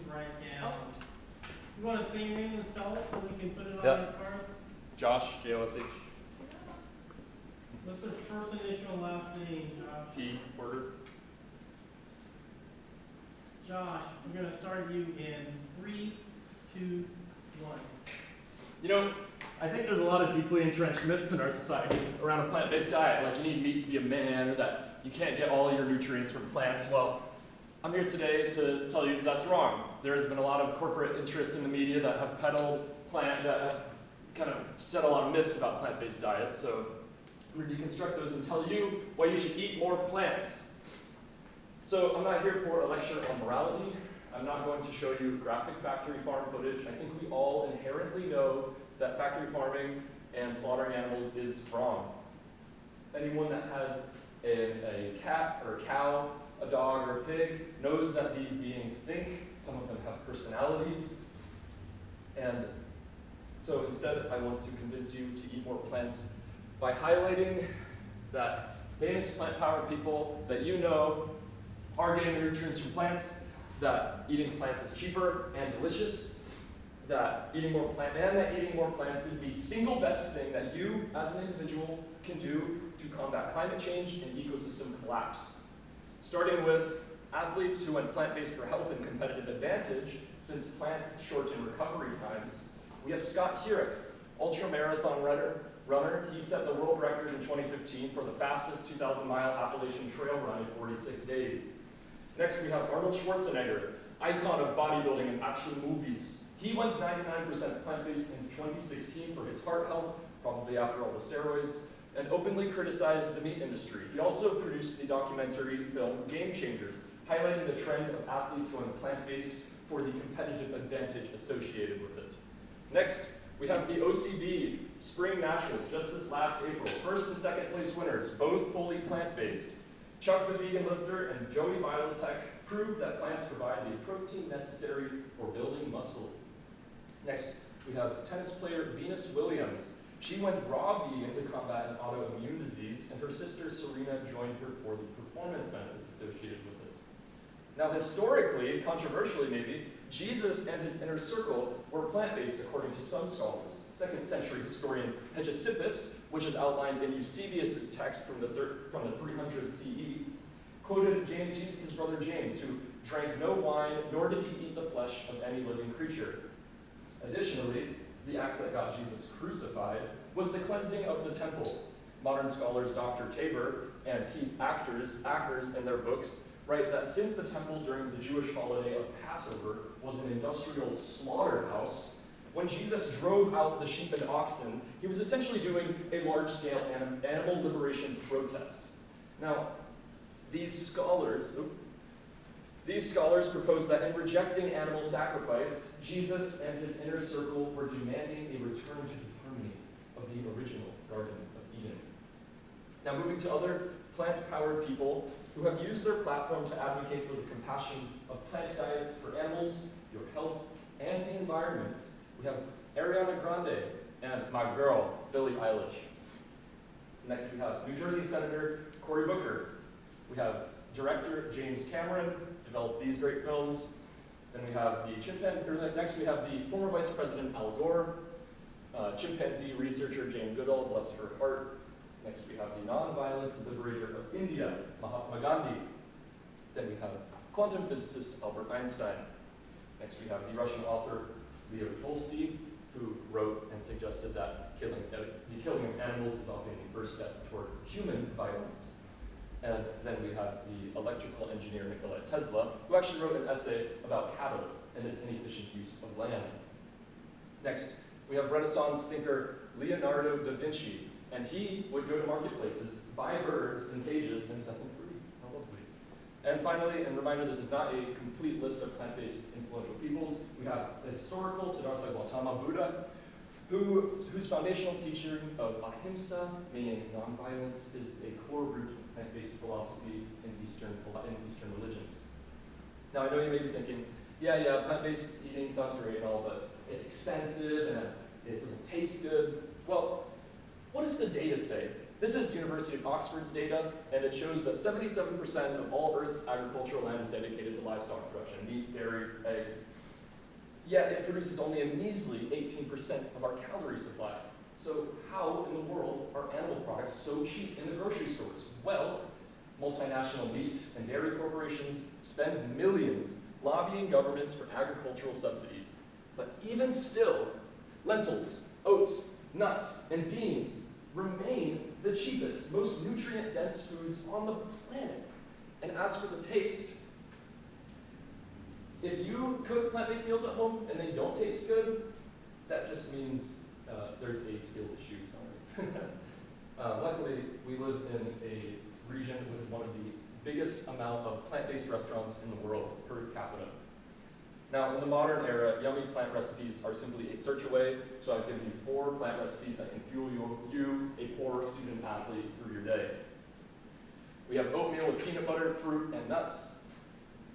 write down. You want to say your name and spell it so we can put it on Yep. our cards? Josh, J-O-S-H, What's the first initial last name, Josh? P, Porter. Josh, we're going to start you in 3, 2, 1. You know, I think there's a lot of deeply entrenched myths in our society around a plant-based diet, like you need meat to be a man, or that you can't get all your nutrients from plants. Well, I'm here today to tell you that's wrong. There's been a lot of corporate interests in the media that have peddled that have kind of said a lot of myths about plant-based diets. So I'm going to deconstruct those and tell you why you should eat more plants. So I'm not here for a lecture on morality. I'm not going to show you graphic factory farm footage. I think we all inherently know that factory farming and slaughtering animals is wrong. Anyone that has a cat or a cow, a dog or a pig knows that these beings think. Some of them have personalities. And so instead, I want to convince you to eat more plants by highlighting that famous plant-powered people that you know are getting the nutrients from plants, that eating plants is cheaper and delicious, that eating more plants is the single best thing that you as an individual can do to combat climate change and ecosystem collapse. Starting with athletes who went plant-based for health and competitive advantage, since plants shorten recovery times. We have Scott Hurek, ultra-marathon runner. He set the world record in 2015 for the fastest 2,000-mile Appalachian Trail run in 46 days. Next, we have Arnold Schwarzenegger, icon of bodybuilding and action movies. He went 99% plant-based in 2016 for his heart health, probably after all the steroids, and openly criticized the meat industry. He also produced the documentary film Game Changers, highlighting the trend of athletes going plant-based for the competitive advantage associated with it. Next, we have the OCB Spring Naturals, just this last April. First and second place winners, both fully plant-based. Chuck the Vegan Lifter and Joey Biotech proved that plants provide the protein necessary for building muscle. Next, we have tennis player Venus Williams. She went raw vegan to combat an autoimmune disease, and her sister Serena joined her for the performance benefits associated with it. Now, historically, controversially maybe, Jesus and his inner circle were plant-based according to some scholars. 2nd century historian Hegesippus, which is outlined in Eusebius's text from the 300 CE, quoted Jesus' brother James, who drank no wine, nor did he eat the flesh of any living creature. Additionally, the act that got Jesus crucified was the cleansing of the temple. Modern scholars Dr. Tabor and Keith Ackers in their books write that since the temple during the Jewish holiday of Passover was an industrial slaughterhouse, when Jesus drove out the sheep and oxen, he was essentially doing a large-scale animal liberation protest. Now, these scholars propose that in rejecting animal sacrifice, Jesus and his inner circle were demanding a return to the harmony of the original Garden of Eden. Now, moving to other plant-powered people who have used their platform to advocate for the compassion of plant diets for animals, your health, and the environment, we have Ariana Grande and my girl, Billie Eilish. Next, we have New Jersey Senator Cory Booker. We have director James Cameron, developed these great films. Then we have next we have the former Vice President Al Gore, chimpanzee researcher Jane Goodall, bless her heart. Next we have the nonviolent liberator of India, Mahatma Gandhi. Then we have quantum physicist Albert Einstein. Next we have the Russian author Leo Tolstoy, who wrote and suggested that the killing of animals is often the first step toward human violence. And then we have the electrical engineer Nikola Tesla, who actually wrote an essay about cattle and its inefficient use of land. Next, we have Renaissance thinker Leonardo da Vinci, and he would go to marketplaces, buy birds in cages, and set them free. How lovely. And finally, and reminder, this is not a complete list of plant-based influential peoples. We have the historical Siddhartha Gautama Buddha, whose foundational teaching of ahimsa, meaning nonviolence, is a core root of plant-based philosophy in Eastern religions. Now, I know you may be thinking, yeah, plant-based eating sounds great and all, but it's expensive and it doesn't taste good. Well, what does the data say? This is University of Oxford's data, and it shows that 77% of all Earth's agricultural land is dedicated to livestock production, meat, dairy, eggs. yet it produces only a measly 18% of our calorie supply. So how in the world are animal products so cheap in the grocery stores? Well, multinational meat and dairy corporations spend millions lobbying governments for agricultural subsidies. But even still, lentils, oats, nuts, and beans remain the cheapest, most nutrient-dense foods on the planet. And as for the taste, if you cook plant-based meals at home and they don't taste good, that just means there's a skill issue, sorry. Luckily, we live in a region with one of the biggest amount of plant-based restaurants in the world per capita. Now, in the modern era, yummy plant recipes are simply a search away, so I've given you 4 plant recipes that can fuel you, a poor student athlete, through your day. We have oatmeal with peanut butter, fruit, and nuts.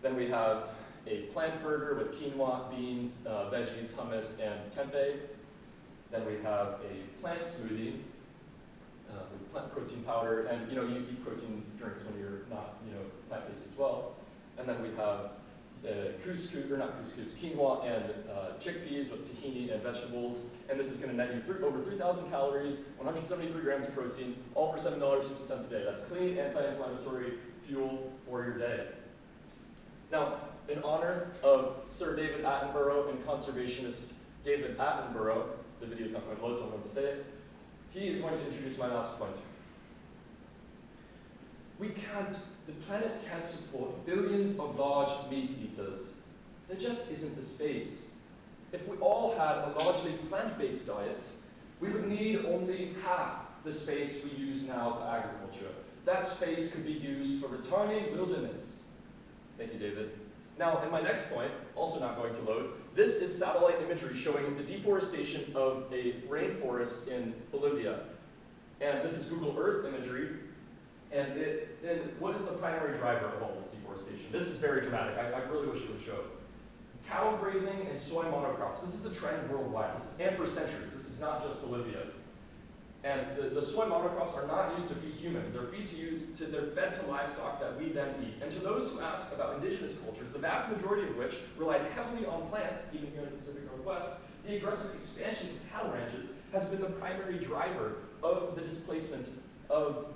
Then we have a plant burger with quinoa, beans, veggies, hummus, and tempeh. Then we have a plant smoothie with plant protein powder, and you eat protein drinks when you're not plant-based as well. And then we have quinoa and chickpeas with tahini and vegetables. And this is going to net you over 3,000 calories, 173 grams of protein, all for $7.50 a day. That's clean, anti-inflammatory fuel for your day. Now, in honor of Sir David Attenborough and conservationist David Attenborough, the video is not going to load, so I'm going to say it. He is going to introduce my last point. The planet can't support billions of large meat eaters. There just isn't the space. If we all had a largely plant-based diet, we would need only half the space we use now for agriculture. That space could be used for returning wilderness. Thank you, David. Now, in my next point, also not going to load, this is satellite imagery showing the deforestation of a rainforest in Bolivia. And this is Google Earth imagery. And what is the primary driver of all this deforestation? This is very dramatic. I really wish it would show. Cattle grazing and soy monocrops. This is a trend worldwide, and for centuries. This is not just Bolivia. And the soy monocrops are not used to feed humans. They're fed to livestock that we then eat. And to those who ask about indigenous cultures, the vast majority of which relied heavily on plants, even here in the Pacific Northwest, the aggressive expansion of cattle ranches has been the primary driver of the displacement of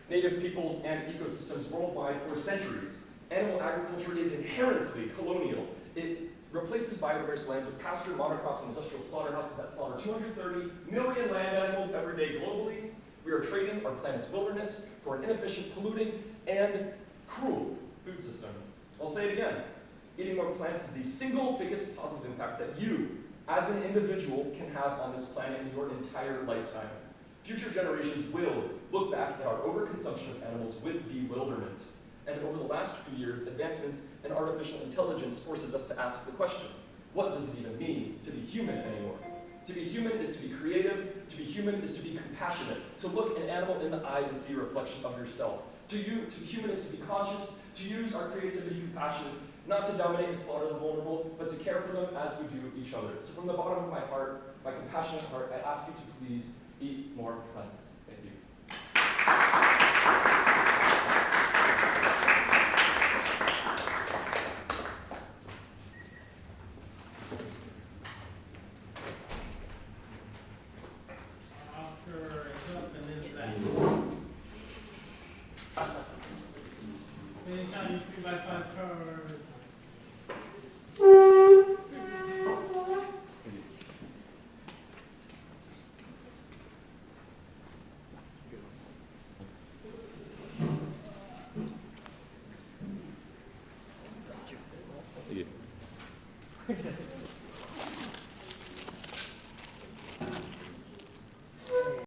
native peoples and ecosystems worldwide for centuries. Animal agriculture is inherently colonial. It replaces biodiverse lands with pasture, monocrops, and industrial slaughterhouses that slaughter 230 million land animals every day globally. We are trading our planet's wilderness for an inefficient, polluting, and cruel food system. I'll say it again. Eating more plants is the single biggest positive impact that you, as an individual, can have on this planet in your entire lifetime. Future generations will look back at our overconsumption of animals with bewilderment. And over the last few years, advancements in artificial intelligence forces us to ask the question, what does it even mean to be human anymore? To be human is to be creative. To be human is to be compassionate. To look an animal in the eye and see a reflection of yourself. To be human is to be conscious, to use our creativity and compassion, not to dominate and slaughter the vulnerable, but to care for them as we do each other. So from the bottom of my heart, my compassionate heart, I ask you to please eat more plants.